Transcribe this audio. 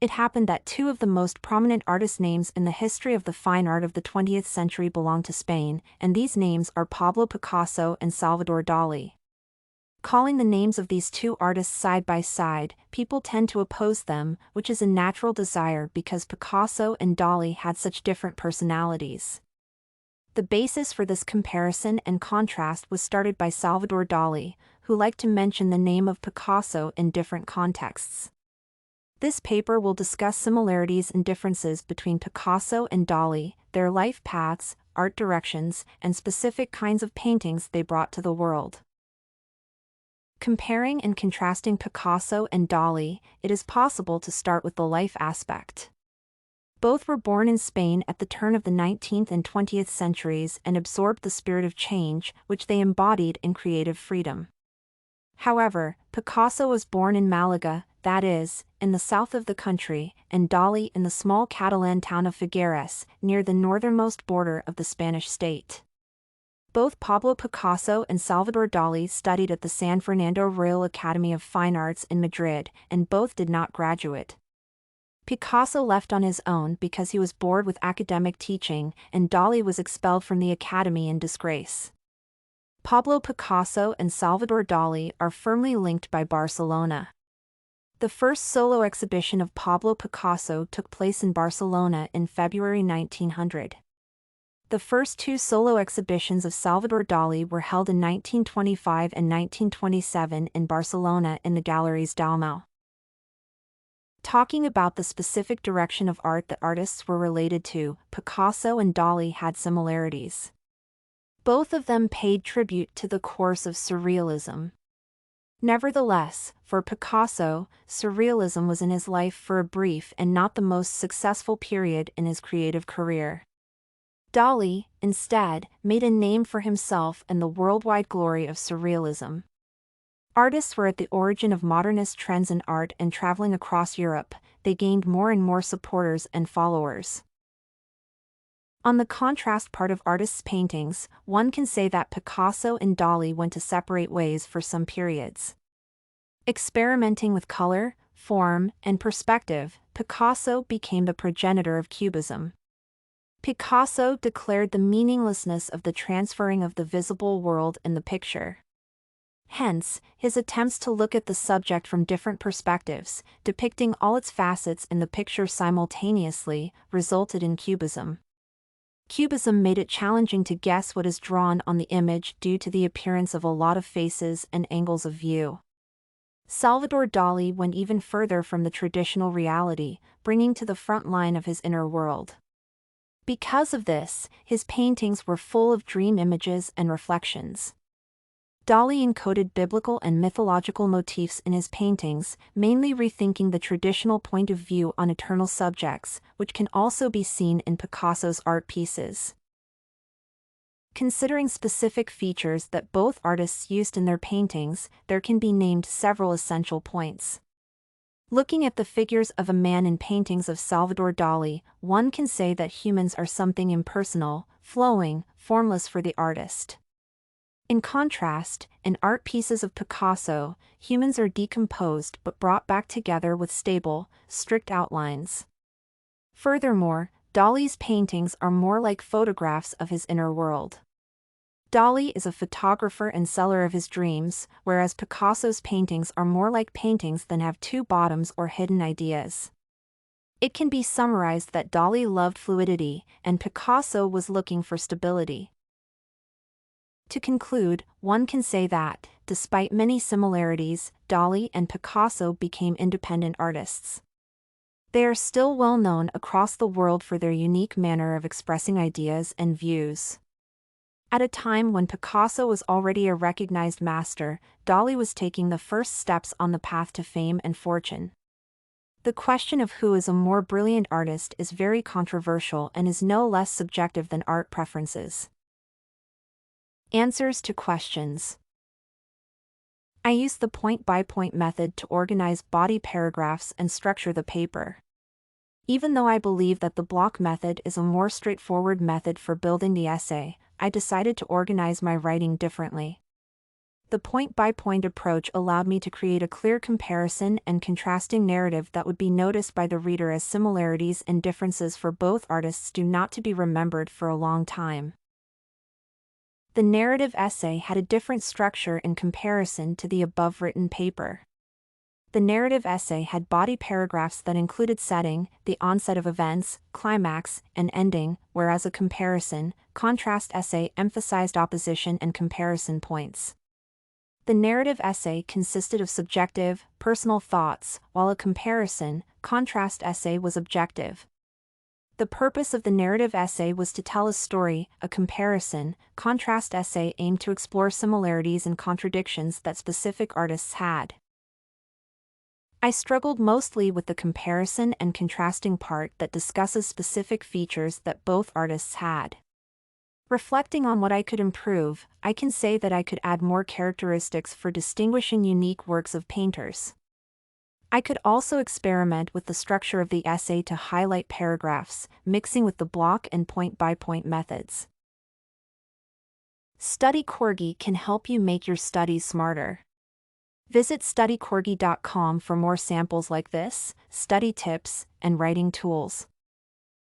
It happened that two of the most prominent artist names in the history of the fine art of the 20th century belong to Spain, and these names are Pablo Picasso and Salvador Dalí. Calling the names of these two artists side by side, people tend to oppose them, which is a natural desire because Picasso and Dalí had such different personalities. The basis for this comparison and contrast was started by Salvador Dalí, who liked to mention the name of Picasso in different contexts. This paper will discuss similarities and differences between Picasso and Dalí, their life paths, art directions, and specific kinds of paintings they brought to the world. Comparing and contrasting Picasso and Dalí, it is possible to start with the life aspect. Both were born in Spain at the turn of the 19th and 20th centuries and absorbed the spirit of change, which they embodied in creative freedom. However, Picasso was born in Malaga, that is, in the south of the country, and Dalí in the small Catalan town of Figueres, near the northernmost border of the Spanish state. Both Pablo Picasso and Salvador Dalí studied at the San Fernando Royal Academy of Fine Arts in Madrid, and both did not graduate. Picasso left on his own because he was bored with academic teaching, and Dalí was expelled from the academy in disgrace. Pablo Picasso and Salvador Dalí are firmly linked by Barcelona. The first solo exhibition of Pablo Picasso took place in Barcelona in February 1900. The first two solo exhibitions of Salvador Dalí were held in 1925 and 1927 in Barcelona in the Galleries Dalmau. Talking about the specific direction of art that artists were related to, Picasso and Dalí had similarities. Both of them paid tribute to the course of Surrealism. Nevertheless, for Picasso, Surrealism was in his life for a brief and not the most successful period in his creative career. Dalí, instead, made a name for himself in the worldwide glory of Surrealism. Artists were at the origin of modernist trends in art, and traveling across Europe, they gained more and more supporters and followers. On the contrast part of artists' paintings, one can say that Picasso and Dalí went to separate ways for some periods. Experimenting with color, form, and perspective, Picasso became the progenitor of Cubism. Picasso declared the meaninglessness of the transferring of the visible world in the picture. Hence, his attempts to look at the subject from different perspectives, depicting all its facets in the picture simultaneously, resulted in Cubism. Cubism made it challenging to guess what is drawn on the image due to the appearance of a lot of faces and angles of view. Salvador Dalí went even further from the traditional reality, bringing to the front line of his inner world. Because of this, his paintings were full of dream images and reflections. Dalí encoded biblical and mythological motifs in his paintings, mainly rethinking the traditional point of view on eternal subjects, which can also be seen in Picasso's art pieces. Considering specific features that both artists used in their paintings, there can be named several essential points. Looking at the figures of a man in paintings of Salvador Dalí, one can say that humans are something impersonal, flowing, formless for the artist. In contrast, in art pieces of Picasso, humans are decomposed but brought back together with stable, strict outlines. Furthermore, Dalí's paintings are more like photographs of his inner world. Dalí is a photographer and seller of his dreams, whereas Picasso's paintings are more like paintings than have two bottoms or hidden ideas. It can be summarized that Dalí loved fluidity, and Picasso was looking for stability. To conclude, one can say that, despite many similarities, Dalí and Picasso became independent artists. They are still well known across the world for their unique manner of expressing ideas and views. At a time when Picasso was already a recognized master, Dalí was taking the first steps on the path to fame and fortune. The question of who is a more brilliant artist is very controversial and is no less subjective than art preferences. Answers to questions. I use the point-by-point method to organize body paragraphs and structure the paper. Even though I believe that the block method is a more straightforward method for building the essay, I decided to organize my writing differently. The point-by-point approach allowed me to create a clear comparison and contrasting narrative that would be noticed by the reader, as similarities and differences for both artists do not to be remembered for a long time. The narrative essay had a different structure in comparison to the above written paper. The narrative essay had body paragraphs that included setting, the onset of events, climax, and ending, whereas a comparison, contrast essay emphasized opposition and comparison points. The narrative essay consisted of subjective, personal thoughts, while a comparison, contrast essay was objective. The purpose of the narrative essay was to tell a story. A comparison, contrast essay aimed to explore similarities and contradictions that specific artists had. I struggled mostly with the comparison and contrasting part that discusses specific features that both artists had. Reflecting on what I could improve, I can say that I could add more characteristics for distinguishing unique works of painters. I could also experiment with the structure of the essay to highlight paragraphs, mixing with the block and point-by-point methods. Study Corgi can help you make your studies smarter. Visit studycorgi.com for more samples like this, study tips, and writing tools.